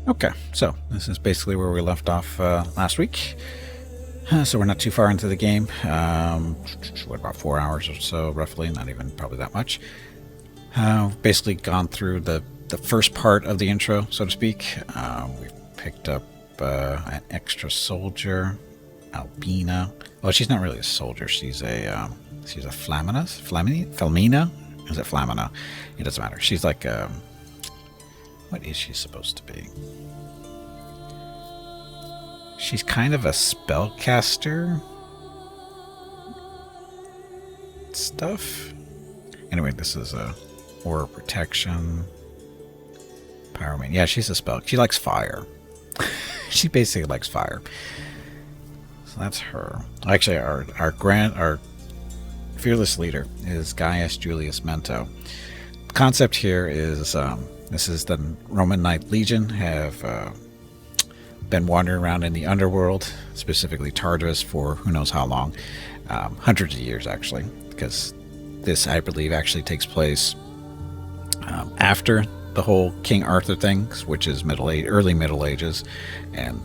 Okay, so this is basically where we left off last week. So we're not too far into the game. What, about 4 hours or so, roughly? Not even probably that much. Basically gone through the first part of the intro, so to speak. We've picked up an extra soldier, Albina. Well, she's not really a soldier. She's a Felmina? Is it Flamina? It doesn't matter. She's like what is she supposed to be? She's kind of a spellcaster stuff. Anyway, this is a aura protection. Pyromane. Yeah, she's a spell. She likes fire. She basically likes fire. So that's her. Actually, our fearless leader is Gaius Julius Mento. The concept here is this is the Roman Knight Legion have been wandering around in the underworld, specifically Tartarus, for who knows how long, hundreds of years actually, because this, I believe, actually takes place after the whole King Arthur thing, which is early Middle Ages, and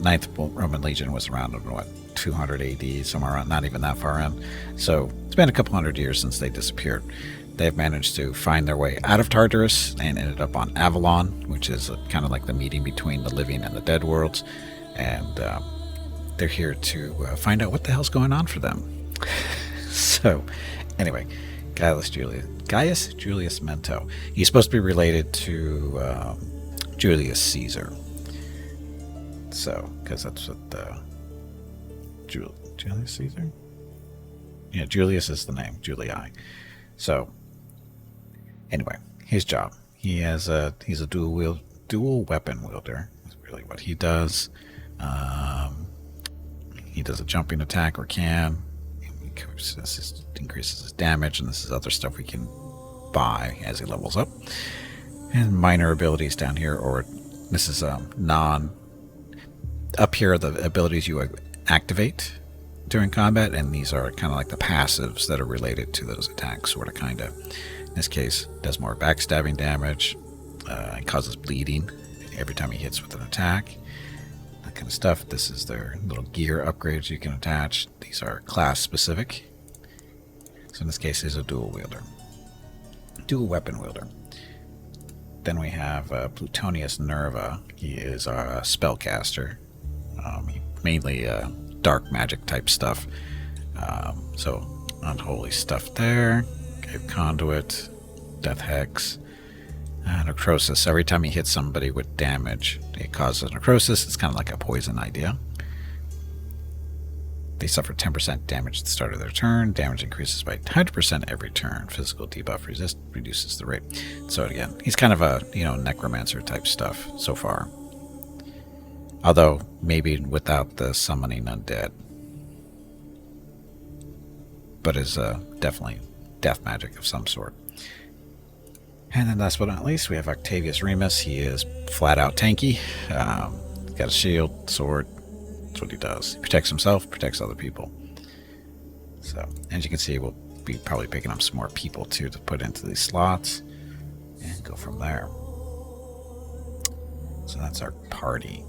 Ninth Roman Legion was around in what, 200 AD, somewhere around, not even that far in. So it's been a couple hundred years since they disappeared. They've managed to find their way out of Tartarus and ended up on Avalon, which is kind of like the meeting between the living and the dead worlds. And they're here to find out what the hell's going on for them. So, anyway, Gaius Julius Mento. He's supposed to be related to Julius Caesar. So, because that's what Julius Caesar? Yeah, Julius is the name, Julii. So, anyway, his job. He's a dual weapon wielder. Is really what he does. He does a jumping attack or can. This increases his damage, and this is other stuff we can buy as he levels up. And minor abilities down here, or this is up here are the abilities you activate during combat, and these are kind of like the passives that are related to those attacks, sort of, kind of. In this case, does more backstabbing damage, it causes bleeding every time he hits with an attack, that kind of stuff. This is their little gear upgrades you can attach. These are class specific. So in this case, he's a dual weapon wielder. Then we have Plutonius Nerva. He is a spellcaster. Mainly dark magic type stuff. So unholy stuff there. Cave Conduit, Death Hex, Necrosis. Every time he hits somebody with damage, it causes necrosis. It's kind of like a poison idea. They suffer 10% damage at the start of their turn. Damage increases by 100% every turn. Physical debuff reduces the rate. So again, he's kind of a necromancer type stuff so far. Although maybe without the summoning undead. But is definitely death magic of some sort. And then last but not least, we have Octavius Remus. He is flat out tanky. He's got a shield, sword. That's what he does. He protects himself, protects other people. So, as you can see, we'll be probably picking up some more people too to put into these slots and go from there. So that's our party.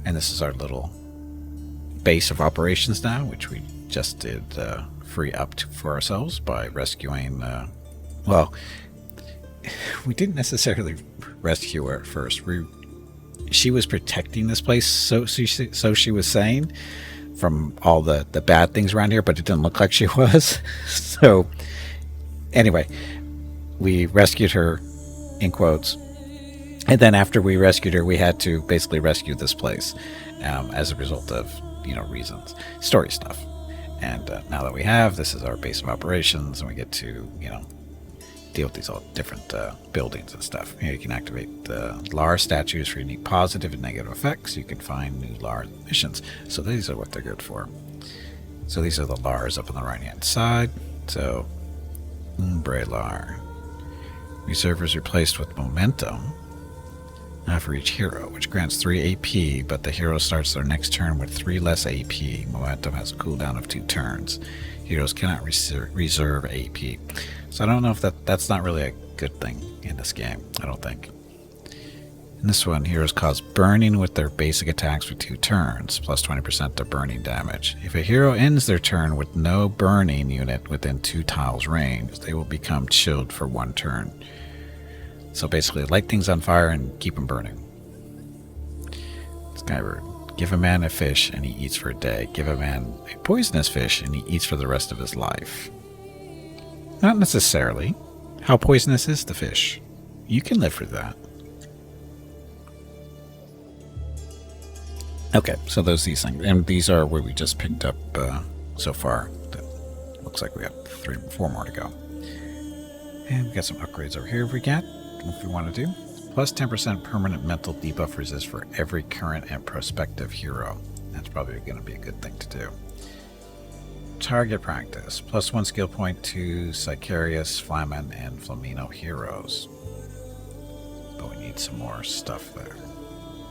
And this is our little base of operations now, which we just did free up for ourselves by rescuing. Well, we didn't necessarily rescue her at first. She was protecting this place, so she was saying, from all the bad things around here, but it didn't look like she was. So, anyway, we rescued her, in quotes. And then after we rescued her, we had to basically rescue this place as a result of, reasons, story stuff. And now that we have, this is our base of operations, and we get to, deal with these all different buildings and stuff. Here you can activate the Lar statues for unique positive and negative effects. You can find new Lar missions. So these are what they're good for. So these are the Lars up on the right-hand side. So, Umbre Lar. Reserve is replaced with Momentum for each hero, which grants 3 AP, but the hero starts their next turn with 3 less AP. Momentum has a cooldown of 2 turns. Heroes cannot reserve AP. So I don't know if that's not really a good thing in this game, I don't think. This one, heroes cause burning with their basic attacks for 2 turns, plus 20% to burning damage. If a hero ends their turn with no burning unit within 2 tiles range, they will become chilled for 1 turn. So basically, light things on fire and keep them burning. Skyward. Give a man a fish and he eats for a day. Give a man a poisonous fish and he eats for the rest of his life. Not necessarily. How poisonous is the fish? You can live through that. Okay, so these things. And these are where we just picked up so far. Looks like we have 4 more to go. And we got some upgrades over here if we want to do. Plus 10% permanent mental debuff resist for every current and prospective hero. That's probably going to be a good thing to do. Target practice. Plus 1 skill point to Sicarius, Flamen, and Flamino heroes. But we need some more stuff there.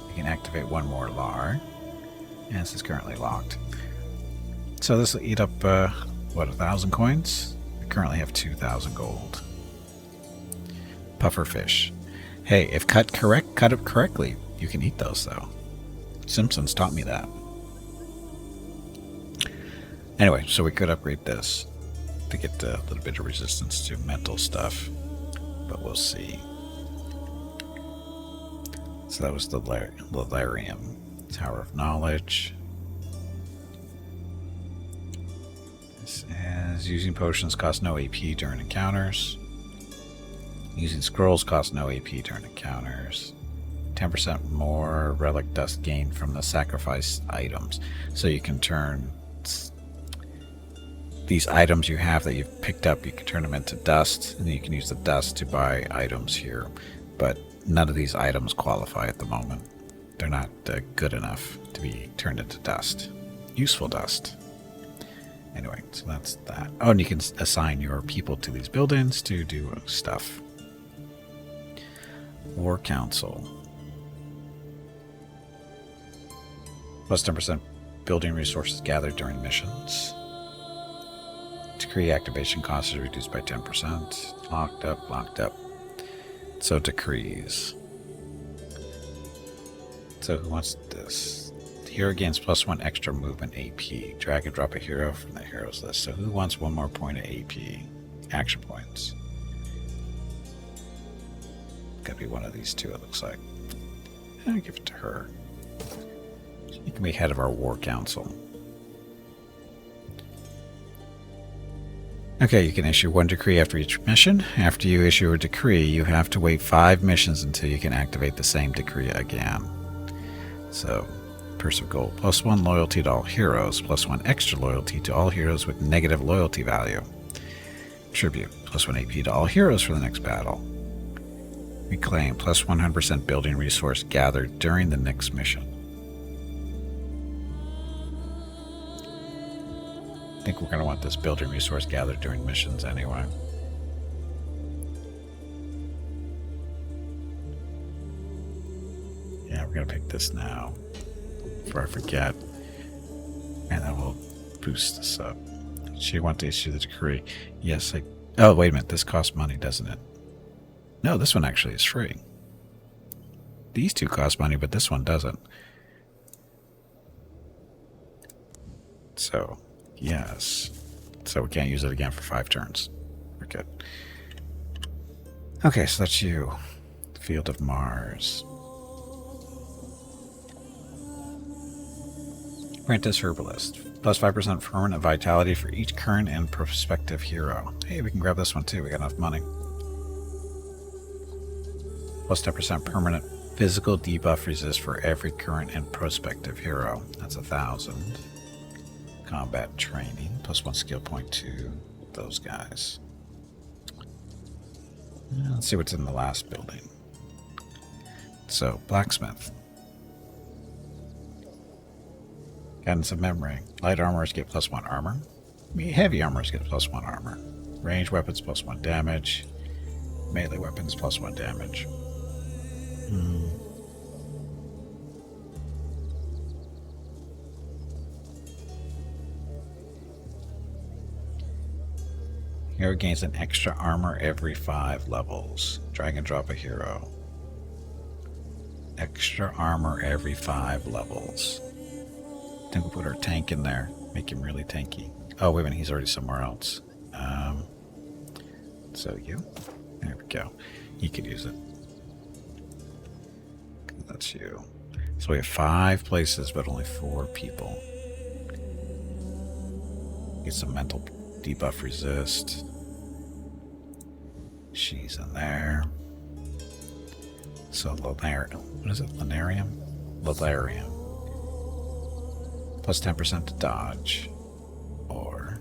We can activate 1 more LAR. And this is currently locked. So this will eat up, 1,000 coins? We currently have 2,000 gold. Puffer fish. Hey, if cut it correctly, you can eat those though. Simpsons taught me that. Anyway, so we could upgrade this to get a little bit of resistance to mental stuff, but we'll see. So that was the Lelarium. Tower of Knowledge. This is using potions costs no AP during encounters. Using scrolls costs no AP during encounters. 10% more relic dust gained from the sacrificed items. So you can turn these items you have that you've picked up, you can turn them into dust, and you can use the dust to buy items here. But none of these items qualify at the moment. They're not good enough to be turned into dust. Useful dust. Anyway, so that's that. Oh, and you can assign your people to these buildings to do stuff. War Council. Plus 10% building resources gathered during missions. Decree activation cost is reduced by 10%. Locked up. So decrees. So who wants this? The hero gains plus 1 extra movement AP. Drag and drop a hero from the heroes list. So who wants 1 more point of AP? Action points. Gotta be one of these two, it looks like. I'll give it to her. She can be head of our war council. Okay, you can issue 1 decree after each mission. After you issue a decree, you have to wait 5 missions until you can activate the same decree again. So, Purse of Gold. Plus 1 loyalty to all heroes. Plus 1 extra loyalty to all heroes with negative loyalty value. Tribute. Plus 1 AP to all heroes for the next battle. Reclaim. Plus 100% building resource gathered during the next mission. I think we're going to want this building resource gathered during missions anyway. Yeah, we're going to pick this now before I forget. And then we'll boost this up. She wants to issue the decree. Yes, oh, wait a minute. This costs money, doesn't it? No, this one actually is free. These two cost money, but this one doesn't. So, yes. So we can't use it again for 5 turns. We're good. Okay, so that's you. Field of Mars. Apprentice Herbalist. Plus 5% permanent vitality for each current and prospective hero. Hey, we can grab this one too. We got enough money. Plus 10% permanent physical debuff resist for every current and prospective hero. That's 1,000. Combat training. Plus 1 skill point to those guys. Let's see what's in the last building. So, Blacksmith. Guidance of Memory. Light armors get plus 1 armor. Heavy armors get plus 1 armor. Range weapons plus 1 damage. Melee weapons plus 1 damage. Hero gains an extra armor every 5 levels. Drag and drop a hero. Extra armor every 5 levels. Then we'll put our tank in there. Make him really tanky. Oh, wait a minute. He's already somewhere else. So you. There we go. You could use it. That's you. So we have 5 places, but only 4 people. Get some mental debuff resist. She's in there. So Lalarium. What is it? Lanarium? Lalarium. Plus 10% to dodge. Or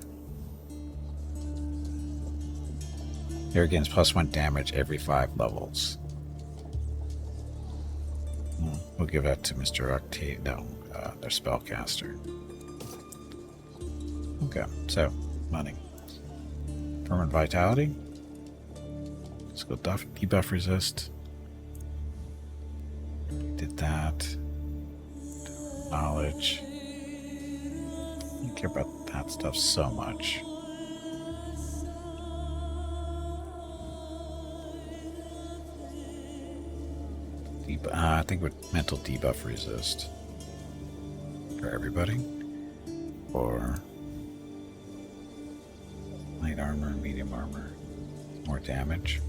here again, it's plus 1 damage every 5 levels. We'll give that to Mr. Octave. No, their spellcaster. Okay, so money. Permanent vitality. Let's go debuff resist. Did that. Knowledge. I don't care about that stuff so much. I think with mental debuff resist for everybody, or light armor, medium armor, more damage.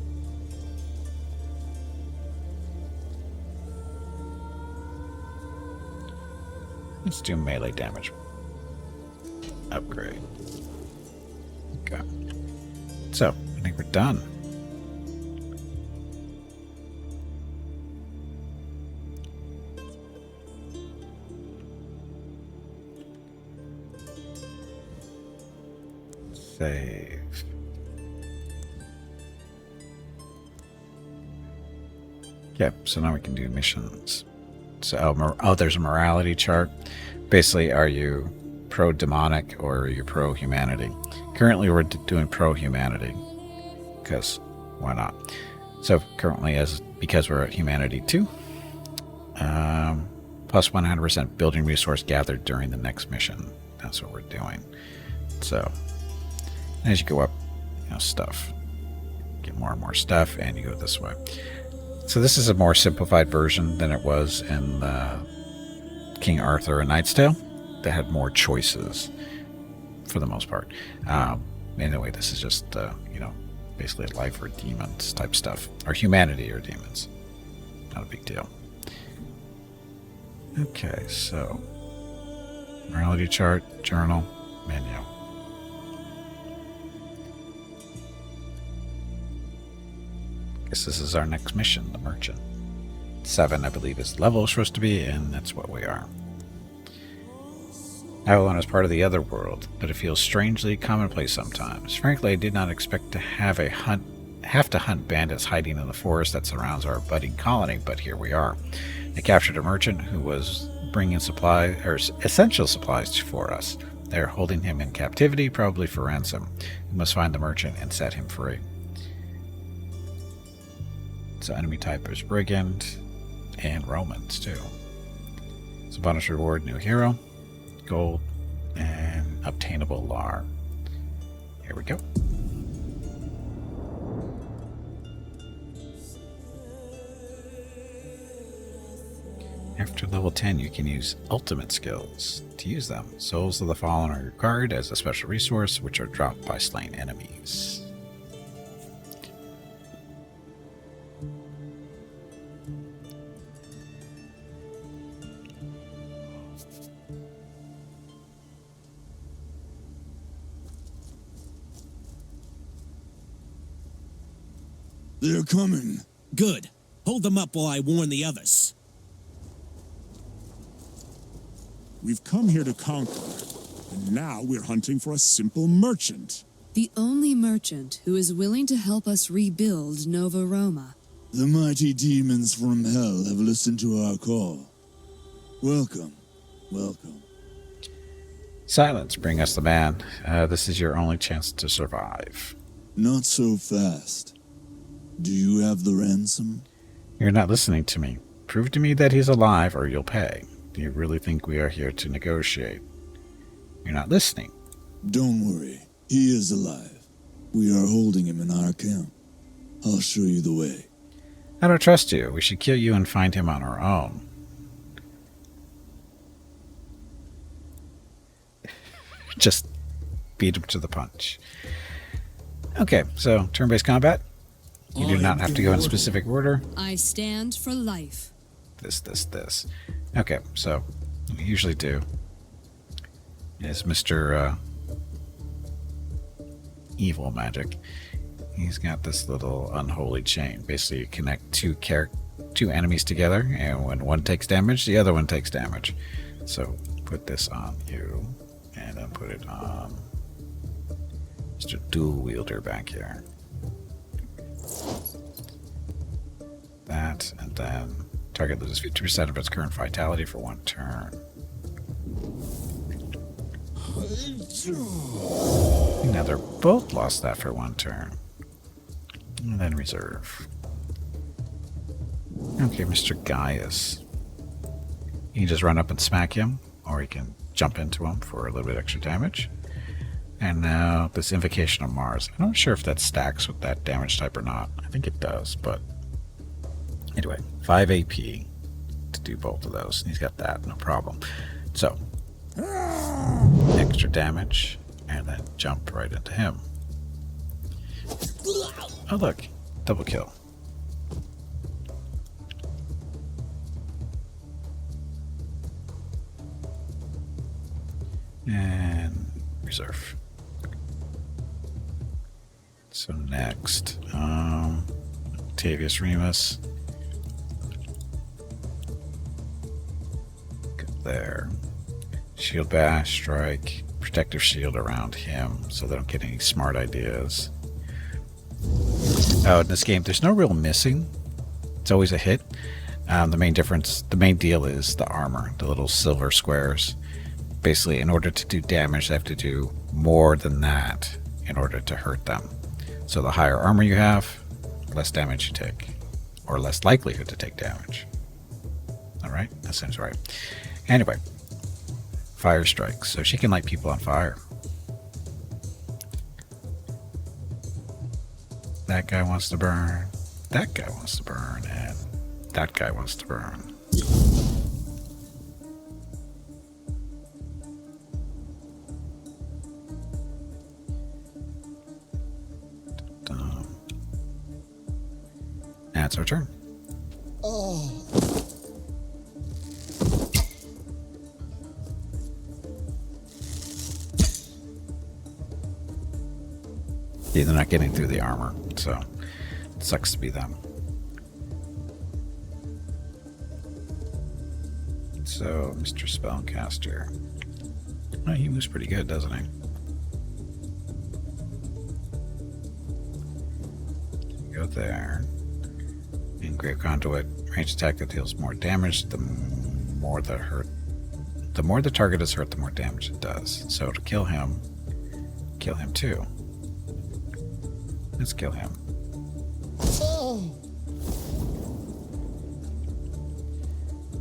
Let's do melee damage upgrade. Okay, so I think we're done. Save. Yep, so now we can do missions. So, there's a morality chart. Basically, are you pro-demonic or are you pro-humanity? Currently, we're doing pro-humanity, because why not? So, currently, because we're at humanity 2, plus 100% building resource gathered during the next mission. That's what we're doing. So, as you go up, stuff. Get more and more stuff, and you go this way. So this is a more simplified version than it was in King Arthur and Knight's Tale. That had more choices, for the most part. Anyway, this is just, basically life or demons type stuff. Or humanity or demons. Not a big deal. Okay, so morality chart, journal, menu. Guess this is our next mission, the Merchant. 7, I believe, is the level it's supposed to be, and that's what we are. Avalon is part of the other world, but it feels strangely commonplace sometimes. Frankly, I did not expect to have to hunt bandits hiding in the forest that surrounds our budding colony, but here we are. They captured a merchant who was bringing essential supplies for us. They're holding him in captivity, probably for ransom. We must find the merchant and set him free. So enemy type is Brigand and Romans too. So bonus reward, new hero, gold, and obtainable lar. Here we go. After level 10, you can use ultimate skills. To use them, Souls of the Fallen are your card as a special resource, which are dropped by slain enemies. They're coming. Good. Hold them up while I warn the others. We've come here to conquer, and now we're hunting for a simple merchant. The only merchant who is willing to help us rebuild Nova Roma. The mighty demons from hell have listened to our call. Welcome, welcome. Silence, bring us the man. This is your only chance to survive. Not so fast. Do you have the ransom? You're not listening to me. Prove to me that he's alive or you'll pay. Do you really think we are here to negotiate? You're not listening. Don't worry. He is alive. We are holding him in our camp. I'll show you the way. I don't trust you. We should kill you and find him on our own. Just beat him to the punch. Okay, so turn-based combat. You do not have to go in specific order. I stand for life. This. Okay, so what we usually do is Mr. Evil Magic. He's got this little unholy chain. Basically, you connect two enemies together, and when one takes damage, the other one takes damage. So put this on you, and then put it on Mr. Dual Wielder back here. That, and then target loses 50% of its current vitality for 1 turn. Now they're both lost that for 1 turn. And then reserve. Okay, Mr. Gaius. You can just run up and smack him, or you can jump into him for a little bit extra damage. And now this Invocation of Mars. I'm not sure if that stacks with that damage type or not. I think it does, but anyway, 5 AP to do both of those. He's got that, no problem. So, extra damage, and then jump right into him. Oh look, double kill. And reserve. So next, Octavius Remus. Go there. Shield bash, strike, protective shield around him so they don't get any smart ideas. Oh, in this game, there's no real missing. It's always a hit. The main deal is the armor, the little silver squares. Basically, in order to do damage, they have to do more than that in order to hurt them. So the higher armor you have, less damage you take, or less likelihood to take damage. All right, that seems right. Anyway, fire strikes, so she can light people on fire. That guy wants to burn, that guy wants to burn, and that guy wants to burn. That's our turn. Yeah, they're not getting through the armor, so it sucks to be them. So, Mr. Spellcaster. Oh, he moves pretty good, doesn't he? Go there. Engrave Conduit. Range attack that deals more damage, the more the target is hurt, the more damage it does. So to kill him too. Let's kill him.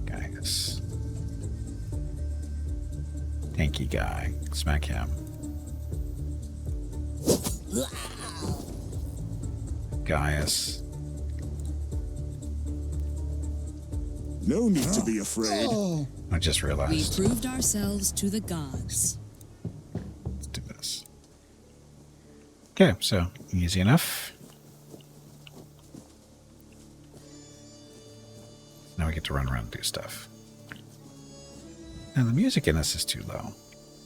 Gaius. Tanky guy. Smack him. Gaius. No need to be afraid. I just We realized. proved ourselves to the gods. Let's do this. Okay, so easy enough. Now we get to run around and do stuff. Now the music in this is too low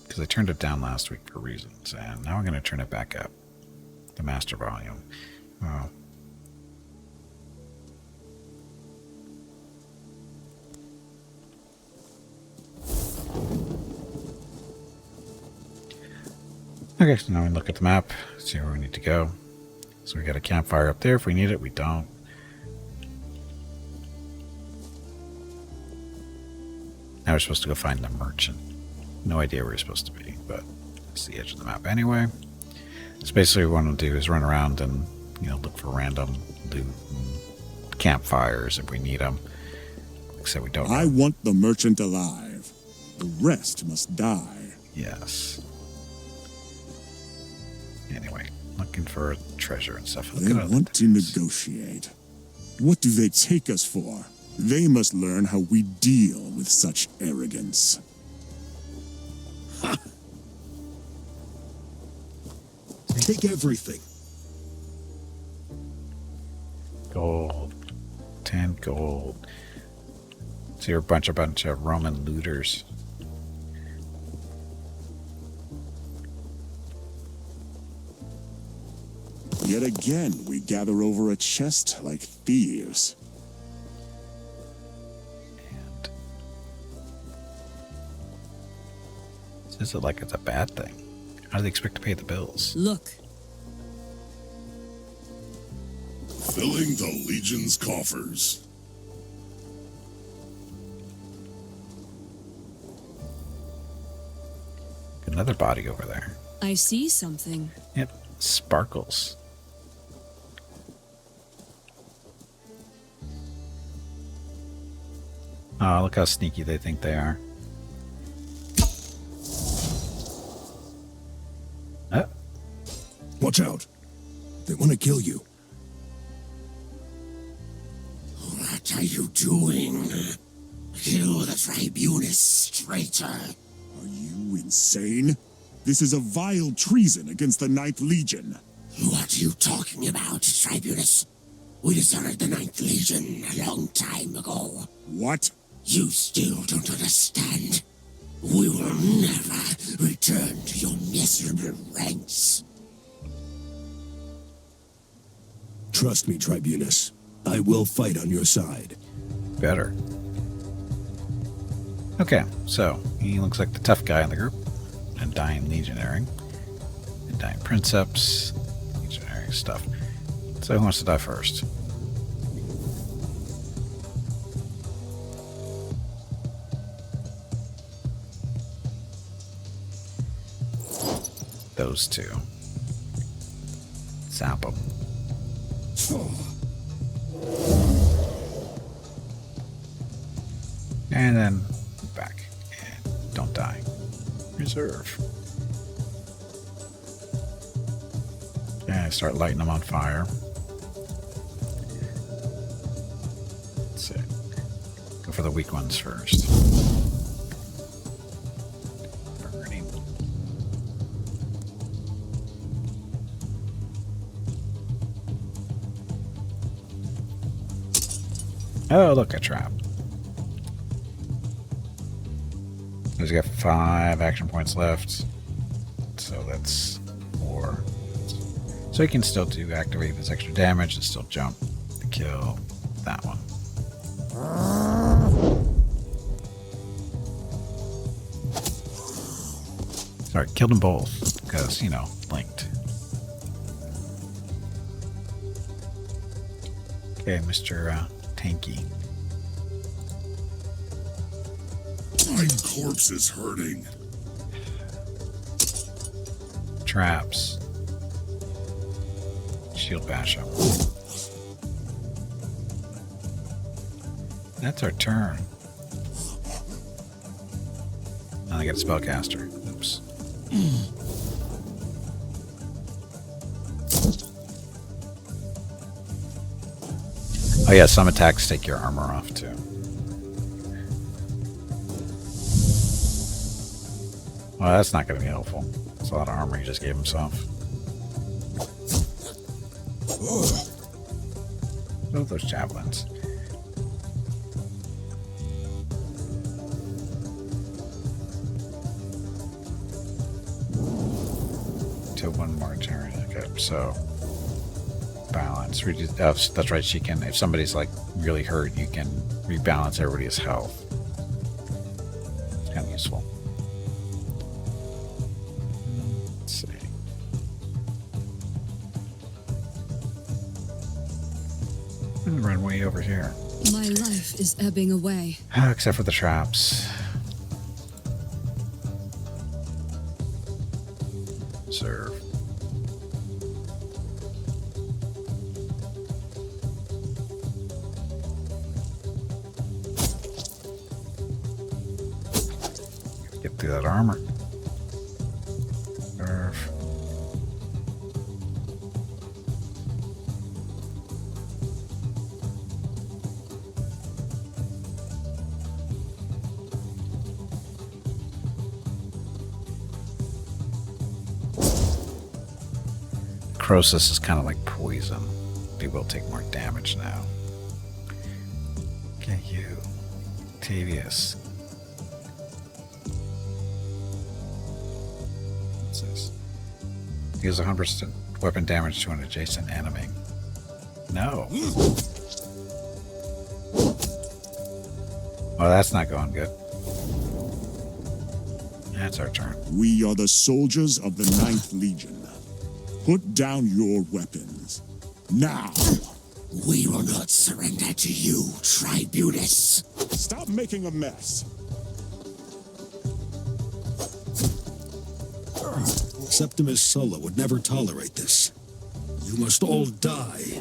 because I turned it down last week for reasons, and now I'm going to turn it back up. The master volume. Oh. Okay, so now we look at the map, see where we need to go. So we got a campfire up there if we need it, we don't. Now we're supposed to go find the merchant. No idea where we're supposed to be, but it's the edge of the map anyway. So basically what we want to do is run around and, look for random loot and campfires if we need them. Except we don't. I want the merchant alive. The rest must die. Yes. Anyway, looking for treasure and stuff. They want to negotiate. What do they take us for? They must learn how we deal with such arrogance. Take everything. Gold. 10 gold. So you're a bunch of Roman looters. Yet again, we gather over a chest like thieves. And says it like it's a bad thing. How do they expect to pay the bills? Look, Filling the Legion's coffers. Another body over there. I see something. It sparkles. Oh, look how sneaky they think they are. Watch out. They want to kill you. What are you doing? Kill the Tribunus, traitor. Are you insane? This is a vile treason against the Ninth Legion. What are you talking about, Tribunus? We deserted the Ninth Legion a long time ago. What? You still don't understand. We will never return to your miserable ranks. Trust me, Tribunus. I will fight on your side. Better. Okay, so he looks like the tough guy in the group. Undying Legionary. Undying Princeps. Legionary stuff. So who wants to die first? Those two. Zap them. And then back. And don't die. Reserve. And start lighting them on fire. Let's see. Go for the weak ones first. Burning. Oh, look, a trap. He's got 5 action points left. So that's 4. So he can still activate this extra damage and still jump to kill that one. Sorry, killed them both because, you know, linked. Okay, Mr. Tanky. My corpse is hurting. Traps. Shield bash him. That's our turn. Now I get a spellcaster. Oops. Oh yeah, some attacks take your armor off too. Well, that's not going to be helpful. It's a lot of armor he just gave himself. Oh, those javelins. To one more turn. Okay, so balance. That's right. She can. If somebody's like really hurt, you can rebalance everybody's health. It's kind of useful. Let's see. And run way over here. My life is ebbing away. Except for the traps. Serve. Get through that armor. Serve. Croesus is kind of like poison. They will take more damage now. Okay, you. Tavius. What's this? Deals 100% weapon damage to an adjacent enemy. No. Oh, that's not going good. That's our turn. We are the soldiers of the Ninth Legion. Put down your weapons. Now! We will not surrender to you, Tribunus. Stop making a mess. Septimus Sulla would never tolerate this. You must all die.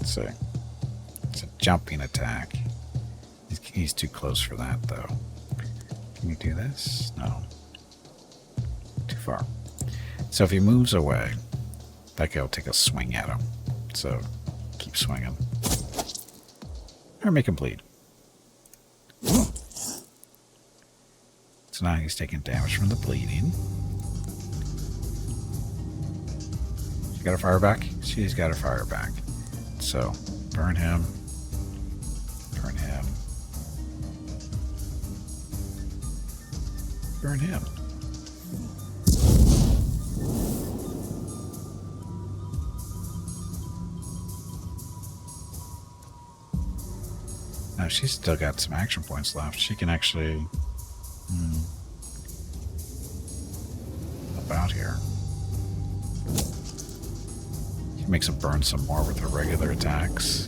It's a jumping attack. He's too close for that, though. Can you do this? No. Too far. So if he moves away, that guy will take a swing at him. So keep swinging. Or make him bleed. So now he's taking damage from the bleeding. She got her fire back? She's got her fire back. So burn him. Burn him. Burn him. Now she's still got some action points left. She can actually help out here. She makes him burn some more with her regular attacks.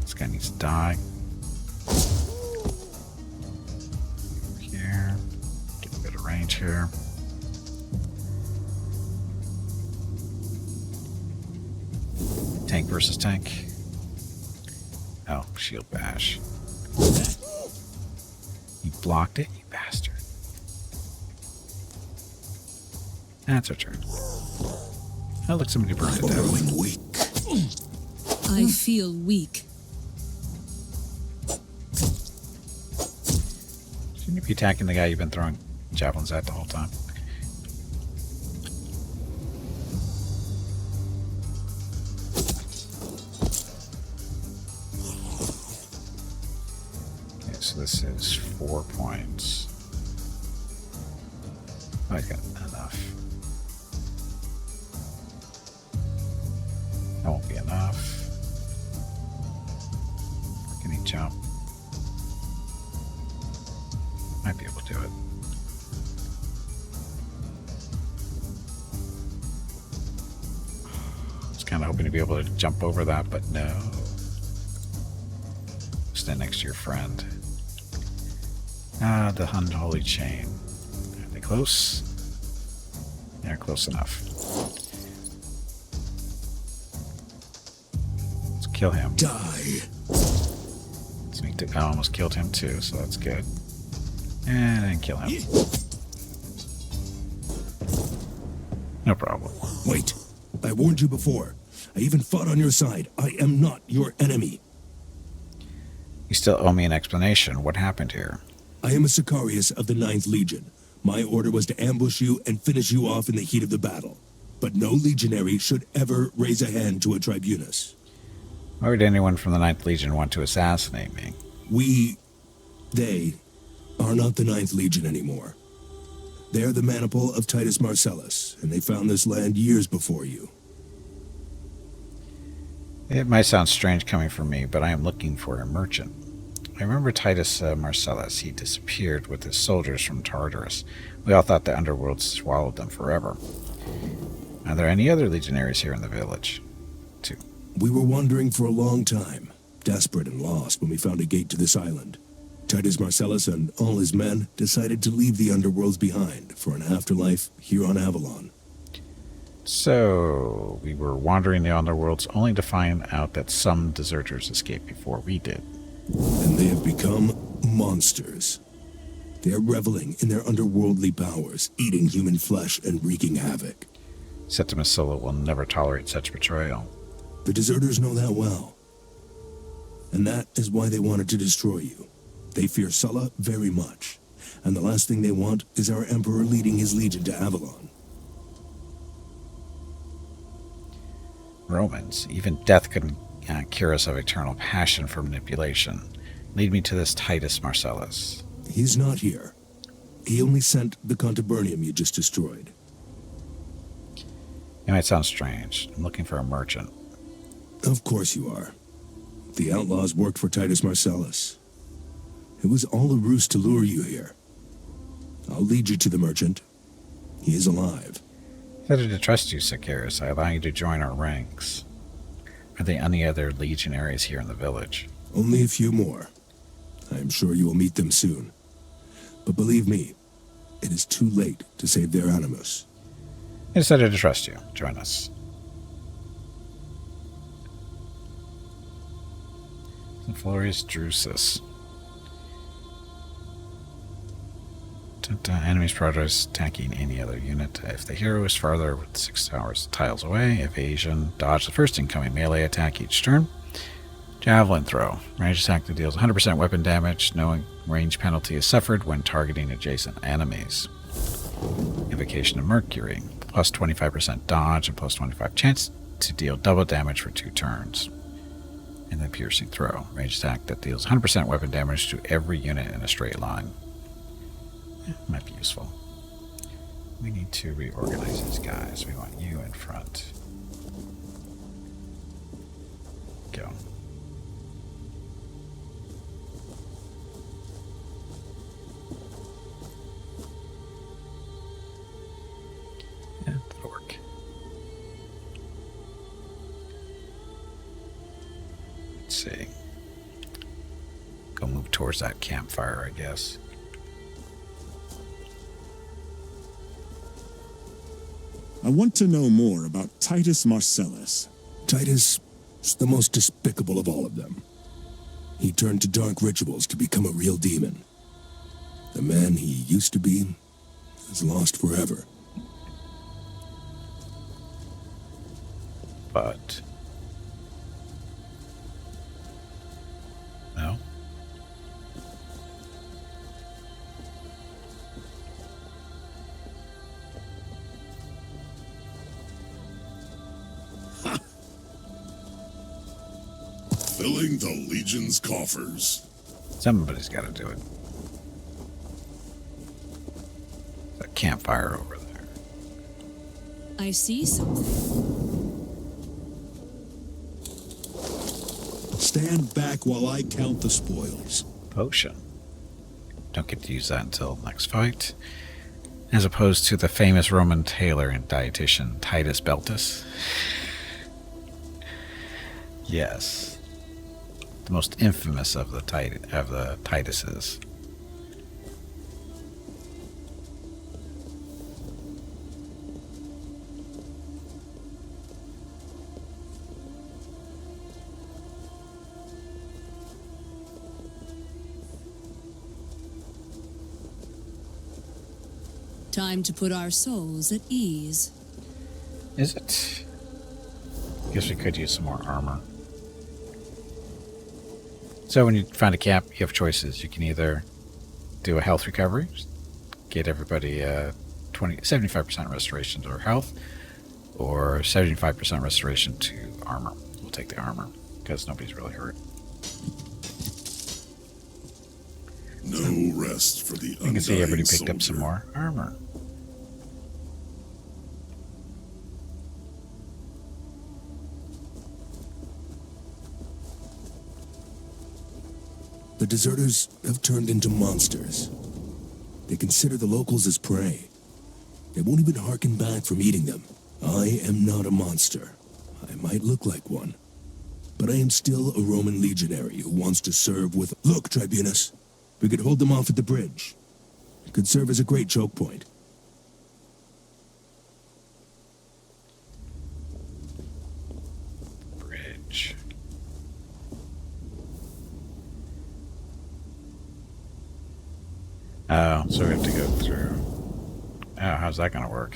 This guy needs to die. Here. Get a bit of range here. Tank versus tank. Oh, shield bash. You blocked it, you bastard. That's our turn. Oh, look, somebody burned it down. Growing weak. I feel weak. Shouldn't you be attacking the guy you've been throwing javelins at the whole time? Okay, so this is 4 points. Oh, I got enough. That won't be enough. Can he jump? Might be able to do it. I was kind of hoping to be able to jump over that, but no. Stand next to your friend. Ah, the unholy chain. Are they close? They're close enough. Let's kill him. Die. I almost killed him too, so that's good. And then kill him. No problem. Wait. I warned you before. I even fought on your side. I am not your enemy. You still owe me an explanation. What happened here? I am a Sicarius of the Ninth Legion. My order was to ambush you and finish you off in the heat of the battle. But no legionary should ever raise a hand to a tribunus. Why would anyone from the Ninth Legion want to assassinate me? They are not the Ninth Legion anymore. They're the maniple of Titus Marcellus, and they found this land years before you. It might sound strange coming from me, but I am looking for a merchant. I remember Titus Marcellus. He disappeared with his soldiers from Tartarus. We all thought the underworld swallowed them forever. Are there any other legionaries here in the village? We were wandering for a long time, desperate and lost when we found a gate to this island. Titus Marcellus and all his men decided to leave the underworlds behind for an afterlife here on Avalon. So, we were wandering the underworlds only to find out that some deserters escaped before we did. And they have become monsters. They are reveling in their underworldly powers, eating human flesh and wreaking havoc. Septimus Sulla will never tolerate such betrayal. The deserters know that well. And that is why they wanted to destroy you. They fear Sulla very much. and the last thing they want is our Emperor leading his legion to Avalon. Romans. Even death couldn't cure us of eternal passion for manipulation. Lead me to this Titus Marcellus. He's not here. He only sent the Contubernium you just destroyed. It might sound strange. I'm looking for a merchant. Of course you are. The outlaws worked for Titus Marcellus. It was all a ruse to lure you here. I'll lead you to the merchant. He is alive. Better to trust you, Sicarius. I allow you to join our ranks. Are there any other legionaries here in the village? Only a few more. I am sure you will meet them soon. But believe me, it is too late to save their animus. I decided to trust you. Join us. Florius Drusus. Enemies progress attacking any other unit. If the hero is farther with 6 tiles away, evasion, dodge the first incoming melee attack each turn. Javelin throw. Range attack that deals 100% weapon damage. No range penalty is suffered when targeting adjacent enemies. Invocation of Mercury. Plus 25% dodge and plus 25 chance to deal double damage for 2 turns. And then piercing throw. Range attack that deals 100% weapon damage to every unit in a straight line. Might be useful. We need to reorganize these guys. We want you in front. Go. Yeah, that'll work. Let's see. Go move towards that campfire, I guess. I want to know more about Titus Marcellus. Titus is the most despicable of all of them. He turned to dark rituals to become a real demon. The man he used to be is lost forever. But no. Filling the Legion's coffers. Somebody's got to do it. There's a campfire over there. I see something. Stand back while I count the spoils. Potion. Don't get to use that until next fight. As opposed to the famous Roman tailor and dietitian Titus Beltus. Yes. The most infamous of the Tituses. Time to put our souls at ease. Is it? Guess we could use some more armor. So when you find a camp, you have choices. You can either do a health recovery, get everybody 75% restoration to their health, or 75% restoration to armor. We'll take the armor, because nobody's really hurt. No rest for the You can see everybody undying picked up some soldier. more armor. The deserters have turned into monsters. They consider the locals as prey. They won't even hearken back from eating them. I am not a monster. I might look like one. But I am still a Roman legionary who wants to serve with... Look, Tribunus. We could hold them off at the bridge. It could serve as a great choke point. Bridge. Oh, so we have to go through. Oh, how's that going to work?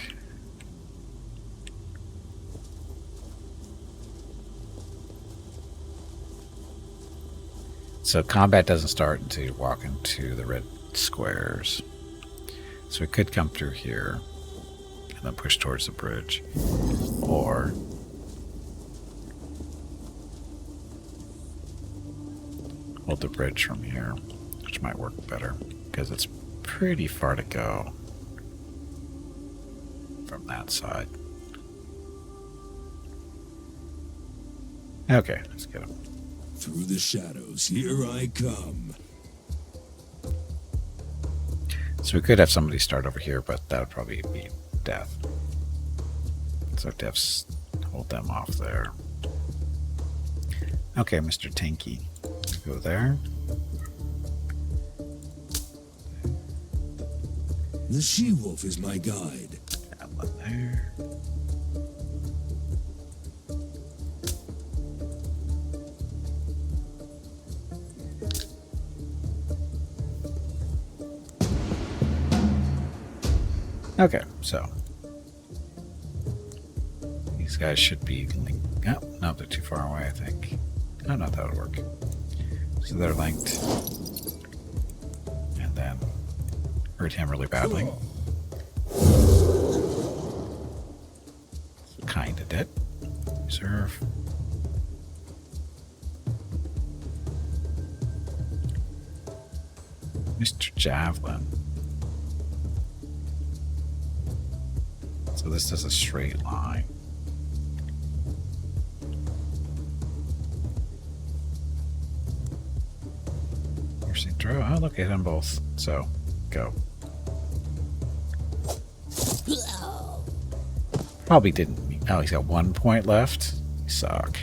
So combat doesn't start until you walk into the red squares. So we could come through here and then push towards the bridge. Or hold the bridge from here, which might work better because it's pretty far to go from that side. Okay, let's get him. Through the shadows, here I come. So we could have somebody start over here, but that would probably be death. So devs hold them off there. Okay, Mr. Tanky. Go there. The she-wolf is my guide. That one there. Okay, so these guys should be linked. Oh, no, they're too far away, I think. Oh, no, that would work. So they're linked. And then hurt him really badly. Kinda dead. Reserve. Mr. Javelin. So this is a straight line. Piercing throw. Oh, look, I hit them both. So, go. Probably didn't mean. Oh, he's got 1 point left. You suck.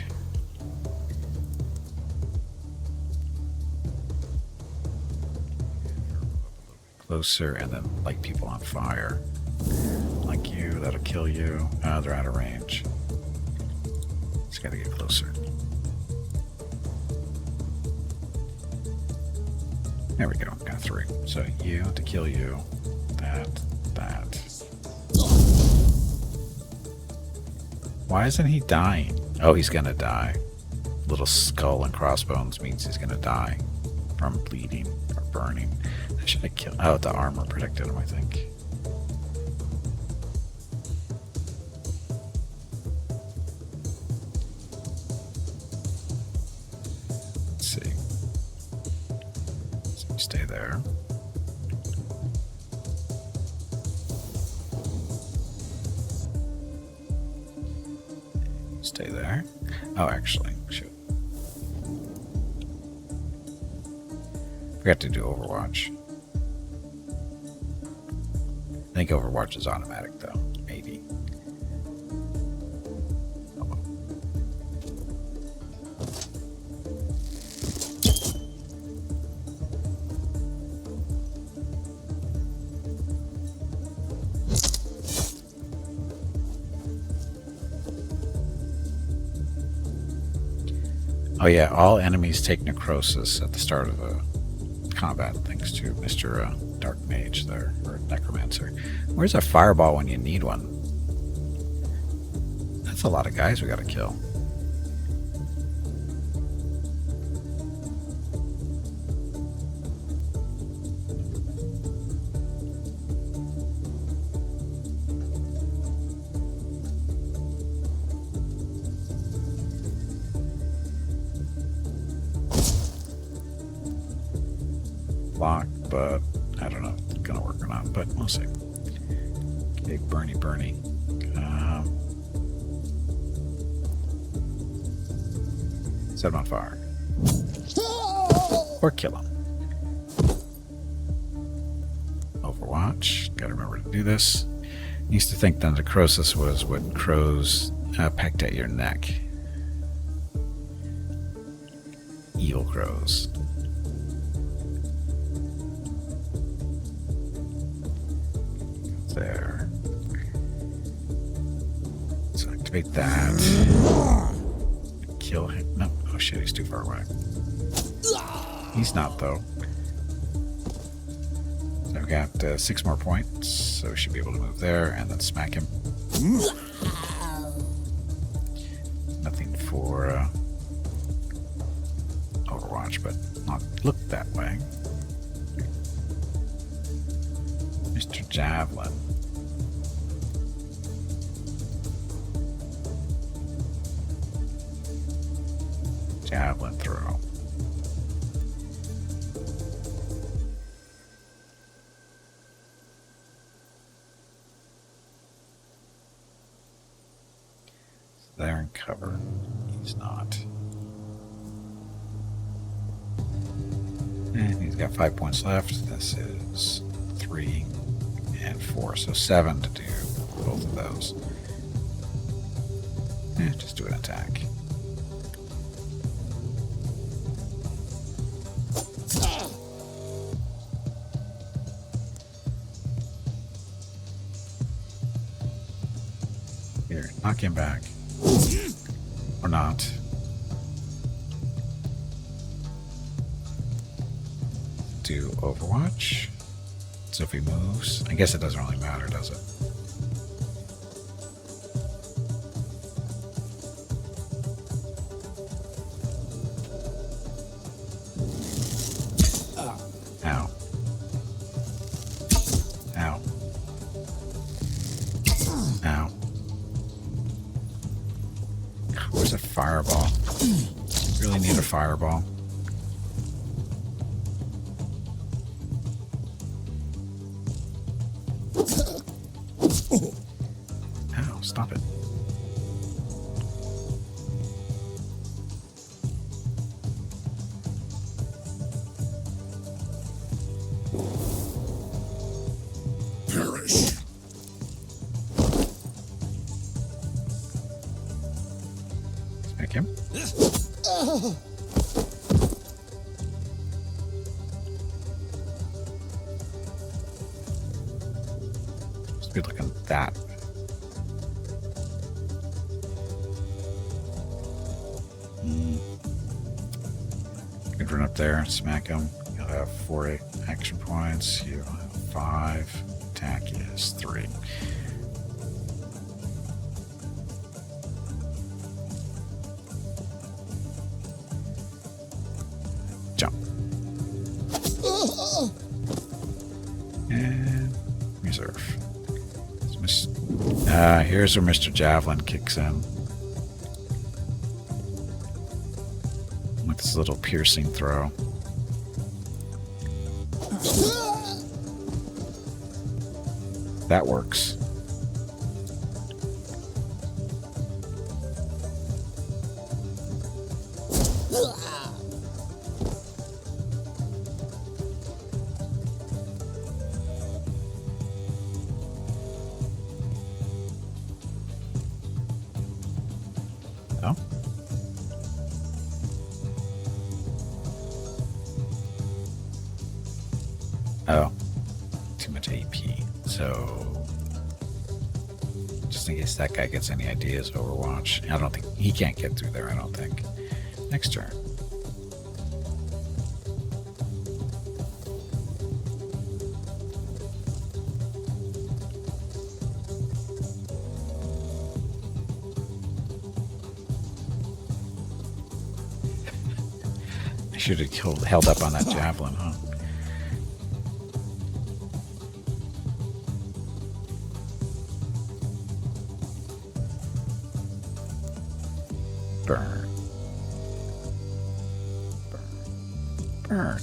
Closer and then light people on fire. Like you, that'll kill you. They're out of range. Just gotta get closer. There we go. Got 3. So you to kill you. That. Why isn't he dying? Oh, he's gonna die. Little skull and crossbones means he's gonna die from bleeding or burning. I should have killed. Oh, the armor protected him, I think. Let's see. So stay there. Stay there. Oh, actually, shoot. Forgot to do Overwatch. I think Overwatch is automatic, though. Maybe. Oh, well. Oh yeah, all enemies take necrosis at the start of a combat, thanks to Mr. Dark Mage there, or Necromancer. Where's a fireball when you need one? That's a lot of guys we gotta kill. Locked, but I don't know if it's gonna work or not, but we'll see. Okay, Bernie. Set him on fire. Or kill him. Overwatch. Gotta remember to do this. Used to think that necrosis was what crows pecked at your neck. Evil crows. There. Let's activate that. Kill him. No. Oh shit, he's too far away. He's not, though. So I've got 6 more points, so we should be able to move there and then smack him. Nothing for Overwatch, but not look that way. javelin. Javelin throw. They're in cover. He's not. And he's got 5 points left. This is 3 and 4. So 7 to do both of those. Just do an attack. Here, knock him back. Or not. Do Overwatch. So if he moves, I guess it doesn't really matter, does it? Ow. Ow. Ow. Where's a fireball? Really need a fireball. Ow, stop it. Perish. Smack him. Just be looking at that. You can run up there, smack him. You'll have 4 action points. You'll have 5. Attack is 3. Jump. And reserve. Here's where Mr. Javelin kicks in. With this little piercing throw. That works. Oh. Oh. Too much AP. So just in case that guy gets any ideas, Overwatch. I don't think he can't get through there, I don't think. Next turn. I should have held up on that javelin, huh? Burn. Burn. Burn.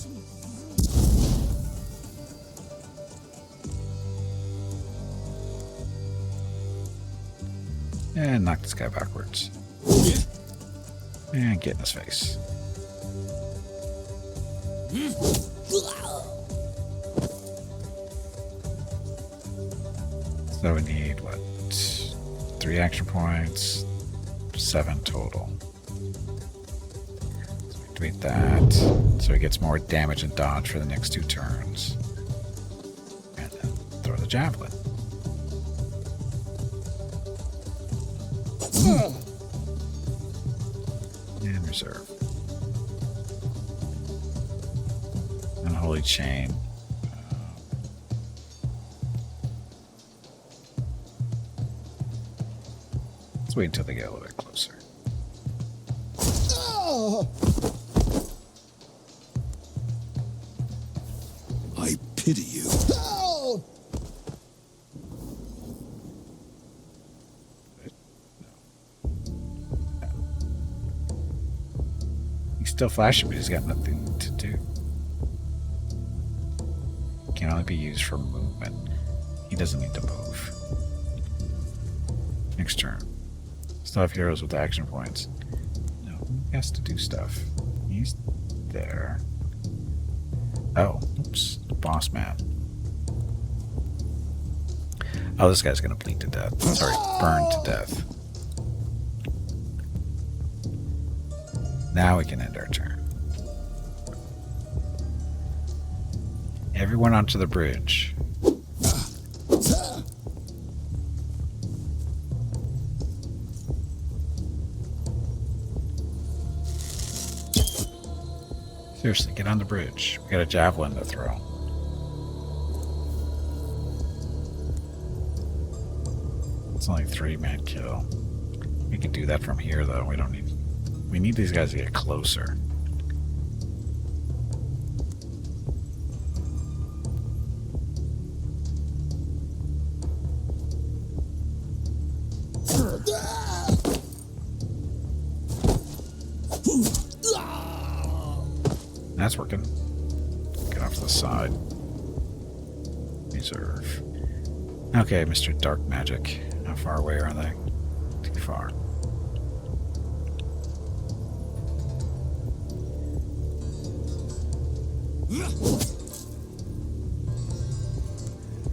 And knock this guy backwards. And get in his face. So we need, what, 3 action points, 7 total. So we tweet that, so he gets more damage and dodge for the next 2 turns. And then throw the javelin. And reserve. Unholy chain. Let's wait until they get a little bit closer. I pity you. still flashing, but he's got nothing to do. Can only be used for movement. He doesn't need to move. Next turn. Still have heroes with action points. No, he has to do stuff. He's there. Oh, oops. Boss man. Oh, this guy's gonna bleed to death. Sorry, burn to death. Now we can end our turn. Everyone onto the bridge. Seriously, get on the bridge. We got a javelin to throw. It's only 3-man kill. We can do that from here, though. We need these guys to get closer. That's working. Get off to the side. Reserve. Okay, Mr. Dark Magic. How far away are they? Too far.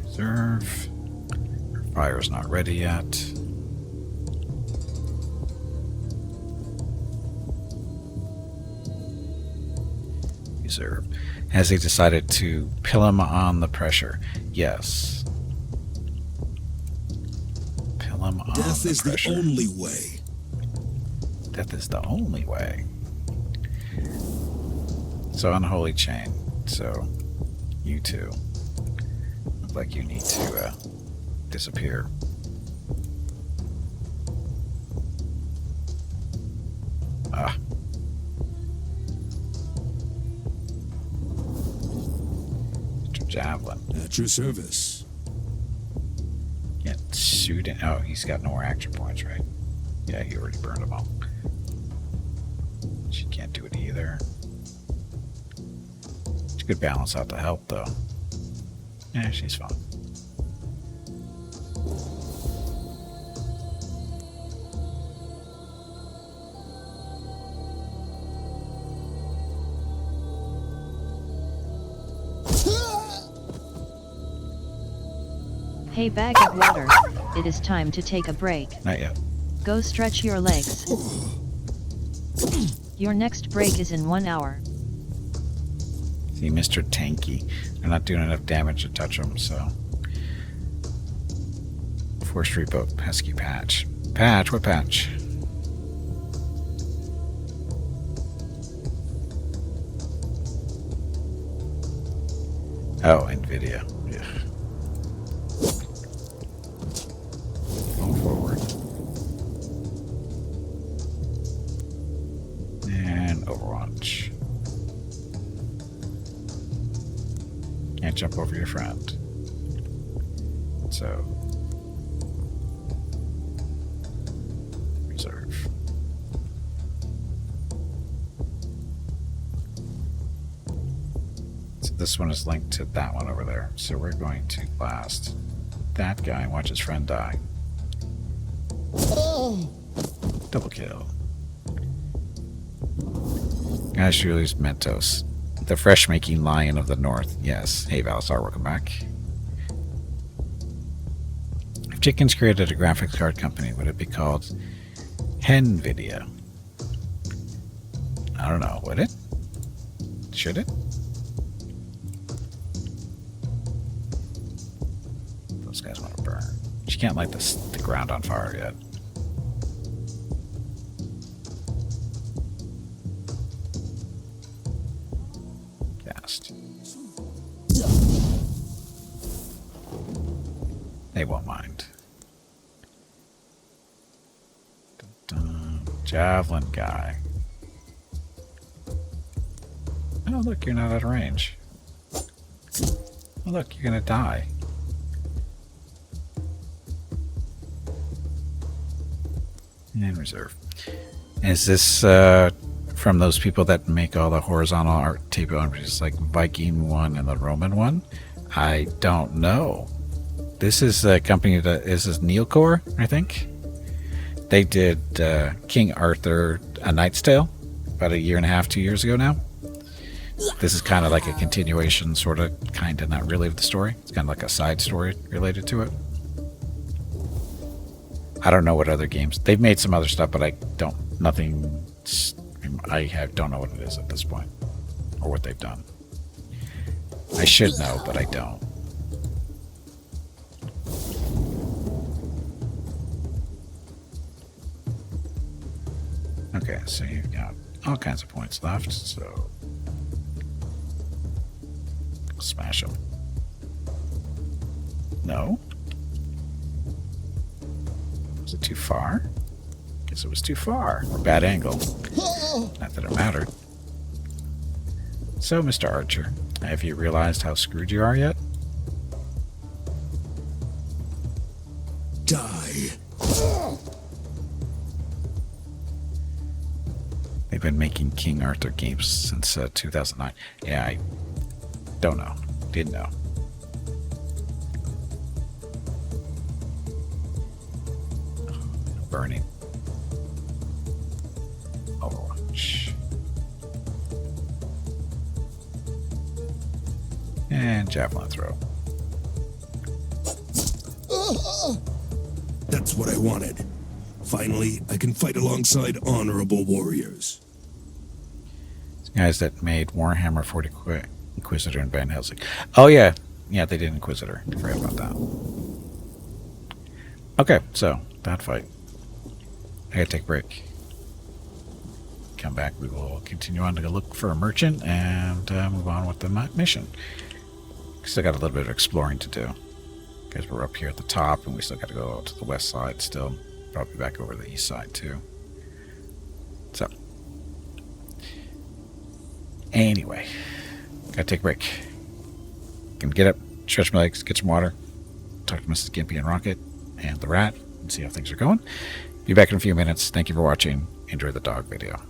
Reserve. Our fire's not ready yet. Reserve. Has he decided to pill him on the pressure? Yes. Pill him on Death the is pressure. the only way. Death is the only way. So unholy chain. So you two look like you need to disappear. Ah. Mr. Javelin. At your service. Can't shoot it. Oh, he's got no more action points, right? Yeah, he already burned them all. She can't do it either. She could balance out the help, though. Yeah, she's fine. Hey, bag of water. It is time to take a break. Not yet. Go stretch your legs. Your next break is in 1 hour. See, Mr. Tanky. They're not doing enough damage to touch him, so. Force Repo, Pesky Patch. Patch? What patch? Oh, NVIDIA. Yeah. Going forward. And Overwatch. Can't jump over your friend. So. Reserve. So this one is linked to that one over there. So we're going to blast that guy and watch his friend die. Double kill. Ashul's Mentos. The fresh-making lion of the north. Yes. Hey, Valisar, welcome back. If Chickens created a graphics card company, would it be called NVIDIA? I don't know. Would it? Should it? Those guys want to burn. She can't light the ground on fire yet. Cast. They won't mind. Dun-dun. Javelin guy. Oh, look, you're not out of range. Oh, look, you're gonna die. And reserve. Is this from those people that make all the horizontal art table entries, like Viking one and the Roman one? I don't know. This is a company that is Neilcore, I think. They did King Arthur: A Knight's Tale about a year and a half, 2 years ago now. This is kind of like a continuation, sort of, kind of, not really, of the story. It's kind of like a side story related to it. I don't know what other games. They've made some other stuff, but I don't, nothing, don't know what it is at this point, or what they've done. I should know, but I don't. Okay, so you've got all kinds of points left, so smash them. No? Was it too far? Guess it was too far. Or bad angle. Not that it mattered. So, Mr. Archer, have you realized how screwed you are yet? Die. They've been making King Arthur games since 2009. Yeah, I don't know. Didn't know. Burning. Overwatch. And javelin throw. That's what I wanted. Finally, I can fight alongside honorable warriors. Guys that made Warhammer 40 Inquisitor and Van Helsing. Oh, yeah. Yeah, they did Inquisitor. I forgot about that. Okay, so, that fight. I gotta take a break. Come back, we will continue on to go look for a merchant and move on with the mission. Still got a little bit of exploring to do. Because we're up here at the top, and we still got to go to the west side still. Probably back over the east side, too. So. Anyway. Gotta take a break. Gonna get up, stretch my legs, get some water, talk to Mrs. Gimpy and Rocket and the rat, and see how things are going. Be back in a few minutes. Thank you for watching. Enjoy the dog video.